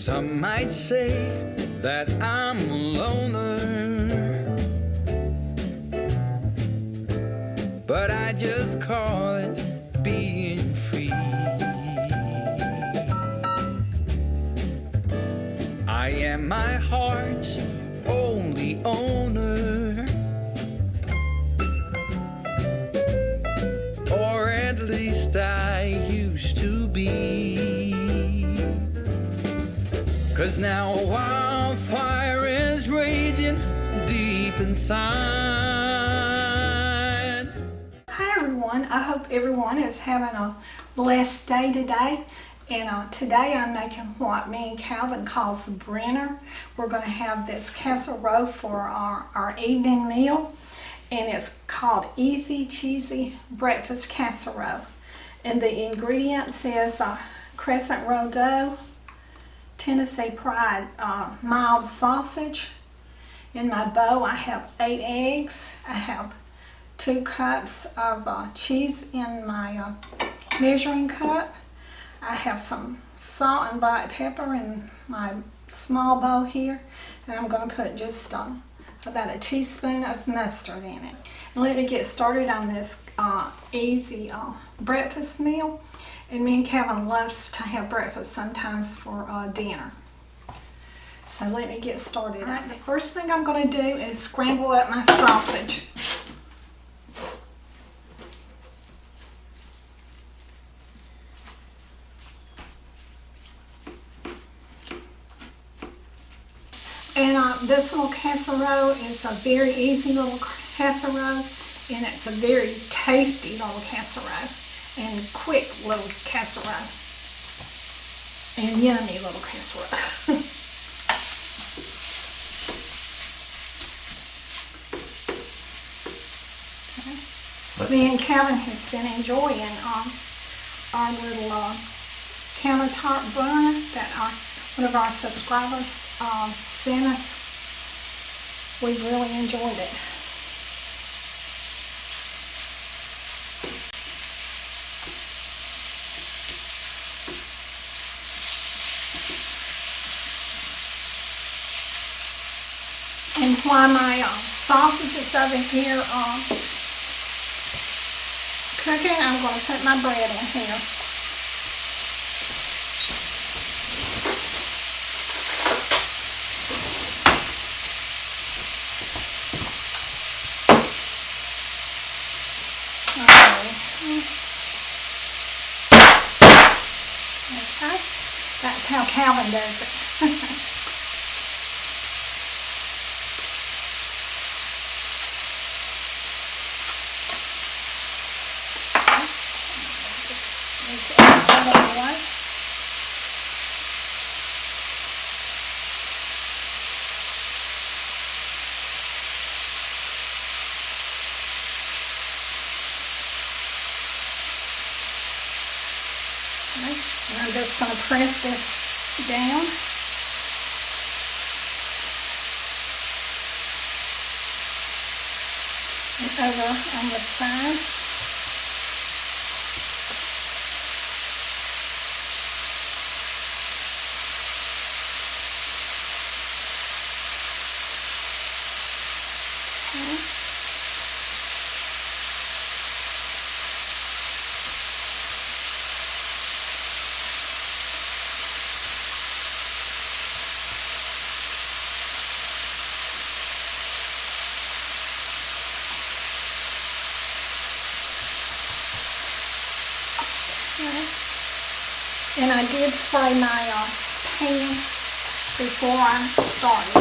Some might say that I'm a loner, but I just call it being free. I am my heart's only owner, or at least I used to be. 'Cause now a wildfire is raging deep inside. Hi everyone, I hope everyone is having a blessed day today. And today I'm making what me and Calvin calls a Brenner. We're going to have this casserole for our evening meal. And it's called Easy Cheesy Breakfast Casserole. And the ingredients is crescent roll dough, Tennessee Pride mild sausage. In my bowl I have 8 eggs. I have 2 cups of cheese in my measuring cup. I have some salt and black pepper in my small bowl here. And I'm going to put just about a teaspoon of mustard in it. And let me get started on this easy breakfast meal. And me and Calvin loves to have breakfast sometimes for dinner. So let me get started. All right, the first thing I'm going to do is scramble up my sausage. And this little casserole is a very easy little casserole, and it's a very tasty little casserole, and quick little casserole, and yummy little casserole. Okay. So me and Calvin has been enjoying our little countertop burner that one of our subscribers sent us. We really enjoyed it. And while my sausage is over here cooking, I'm going to put my bread in here. Okay, that's how Calvin does it. Just add some of the white. And I'm just going to press this down. And over on the sides. Okay. And I did spray my pan before I started.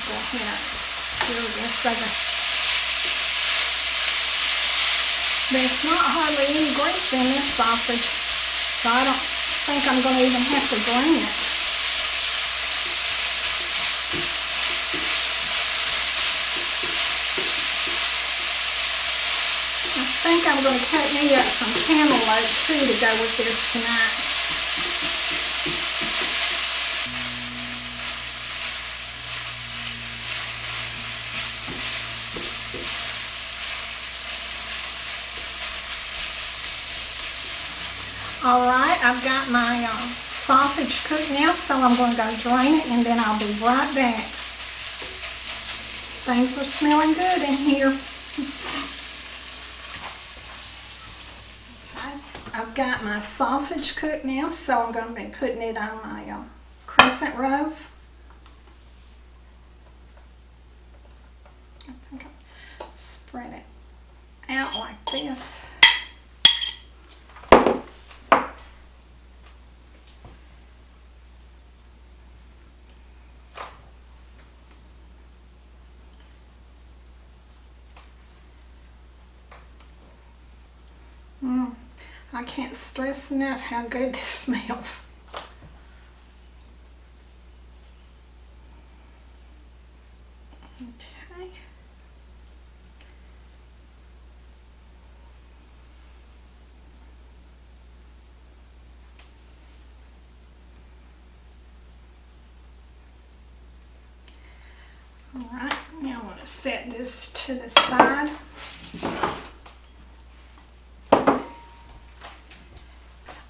Go ahead and stir this over. There's not hardly any grease in this sausage, so I don't think I'm going to even have to drain it. I think I'm going to cut me up some cantaloupe too to go with this tonight. Alright, I've got my sausage cooked now, so I'm going to go drain it and then I'll be right back. Things are smelling good in here. Okay, I've got my sausage cooked now, so I'm going to be putting it on my crescent rolls. I think I'll spread it out like this. I can't stress enough how good this smells. Okay. All right, now I want to set this to the side.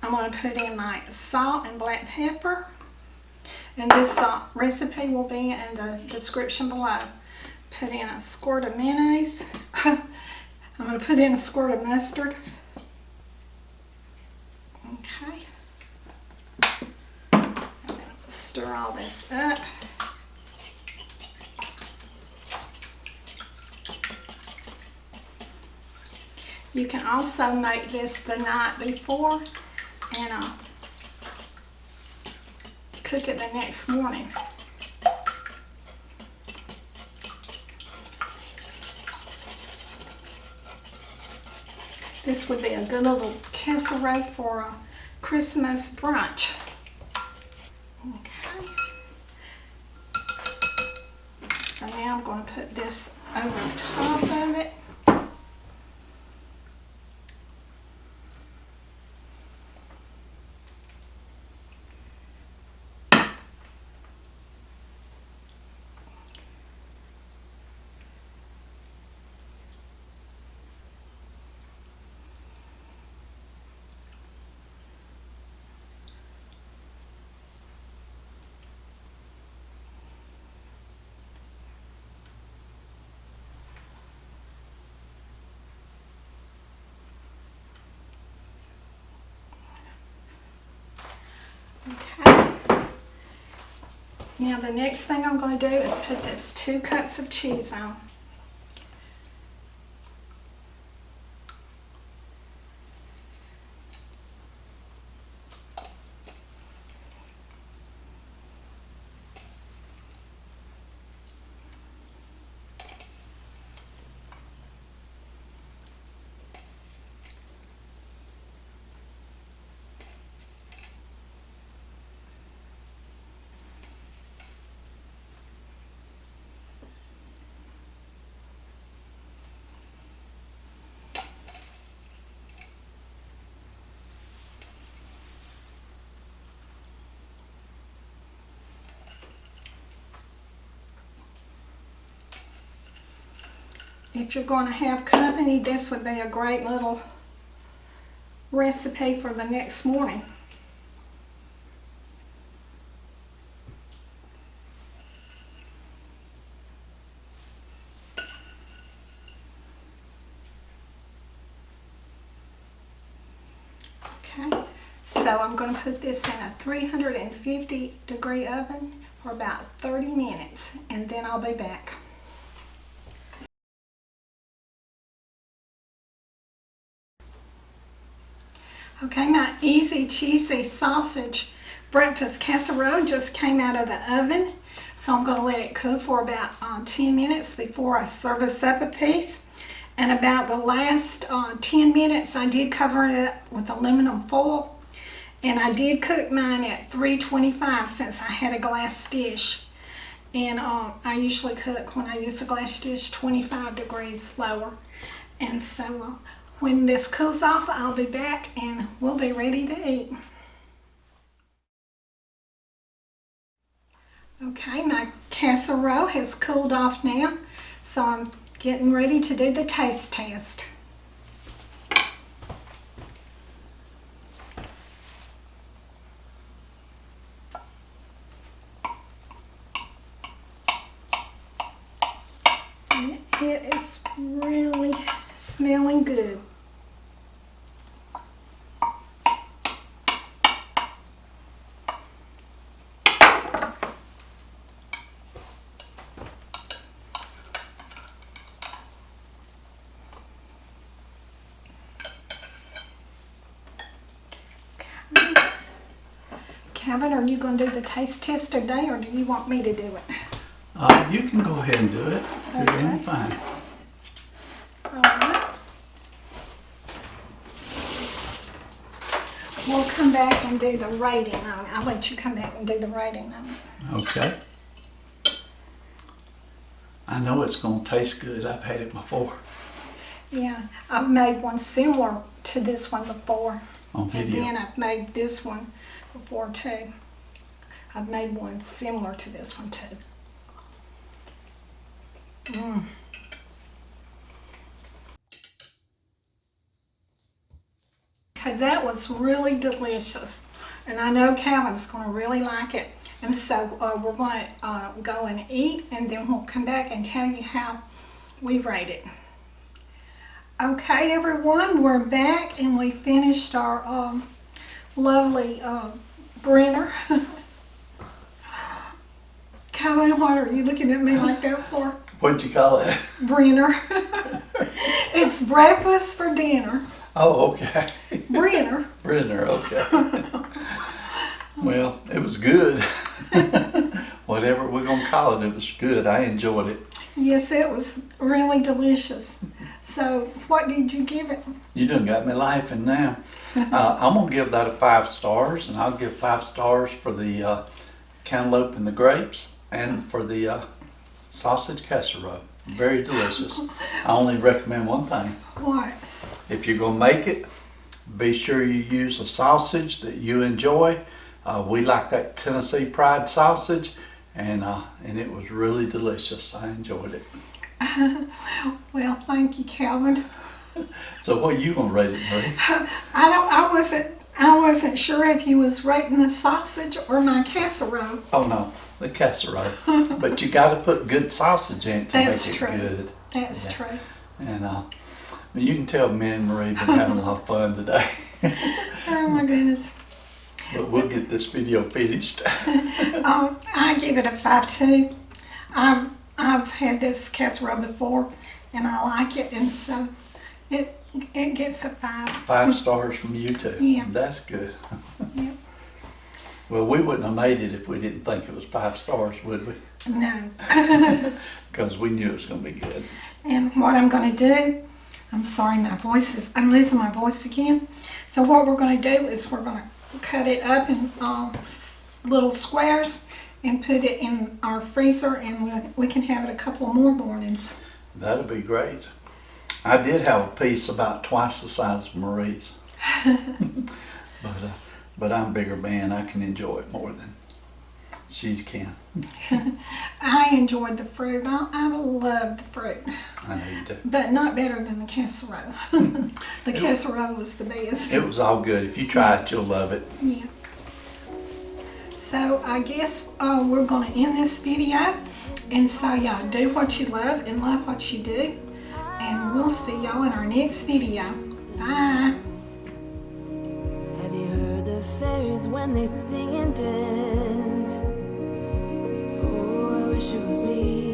I'm going to put in my salt and black pepper, and this recipe will be in the description below. Put in a squirt of mayonnaise. I'm going to put in a squirt of mustard. Okay. I'm going to stir all this up. You can also make this the night before and cook it the next morning. This would be a good little casserole for a Christmas brunch. Okay. So now I'm going to put this over top of it. Okay. Now the next thing I'm going to do is put this 2 cups of cheese on. If you're going to have company, this would be a great little recipe for the next morning. Okay, so I'm going to put this in a 350-degree oven for about 30 minutes, and then I'll be back. Okay, my easy cheesy sausage breakfast casserole just came out of the oven, so I'm going to let it cook for about 10 minutes before I service up a piece. And about the last 10 minutes I did cover it with aluminum foil, and I did cook mine at 325 since I had a glass dish. And I usually cook, when I use a glass dish, 25 degrees lower. And so when this cools off, I'll be back and we'll be ready to eat. Okay, my casserole has cooled off now, so I'm getting ready to do the taste test. It is really smelling good. Calvin, are you going to do the taste test today, or do you want me to do it? You can go ahead and do it. You're doing fine. All right. We'll come back and do the rating on it. I'll let you come back and do the rating on it. Okay. I know it's going to taste good. I've had it before Yeah, I've made one similar to this one before. on And video. then I've made this one before too. I've made one similar to this one too. Okay, that was really delicious. And I know Calvin's going to really like it. And so we're going to go and eat, and then we'll come back and tell you how we rate it. Okay, everyone, we're back, and we finished our lovely Brenner. Calvin, what are you looking at me like that for? What'd you call it? Brenner. It's breakfast for dinner. Oh, okay. Brenner. Brenner, okay. Well, it was good. Whatever we're going to call it, it was good. I enjoyed it. Yes, it was really delicious. So, what did you give it? You done got me laughing now. I'm going to give that a 5 stars, and I'll give 5 stars for the cantaloupe and the grapes, and for the sausage casserole. Very delicious. I only recommend one thing. What? If you're going to make it, be sure you use a sausage that you enjoy. We like that Tennessee Pride sausage, and it was really delicious. I enjoyed it. Well, thank you, Calvin. So what are you going to rate it, Marie? I wasn't sure if you was rating the sausage or my casserole. Oh no, the casserole. But you got to put good sausage in it to That's make true. it good. That's Yeah. true. And you can tell me and Marie been having a lot of fun today. Oh my goodness. But we'll get this video finished. I give it a 5 too. I've had this casserole before, and I like it, and so it gets a 5. 5 stars from you too. Yeah. That's good. Yeah. Well, we wouldn't have made it if we didn't think it was 5 stars, would we? No. Because we knew it was going to be good. And what I'm going to do, I'm sorry, I'm losing my voice again. So what we're going to do is we're going to cut it up in little squares and put it in our freezer, and we can have it a couple more mornings. That'll be great. I did have a piece about twice the size of Marie's. But I'm a bigger man. I can enjoy it more than she can. I enjoyed the fruit. I love the fruit, I know you do. but not better than the casserole. The casserole was the best. It was all good. If you try it, you'll love it. Yeah. So I guess we're going to end this video. And so y'all do what you love and love what you do. And we'll see y'all in our next video. Bye. Have you heard the fairies when they sing and dance? Oh, I wish it was me.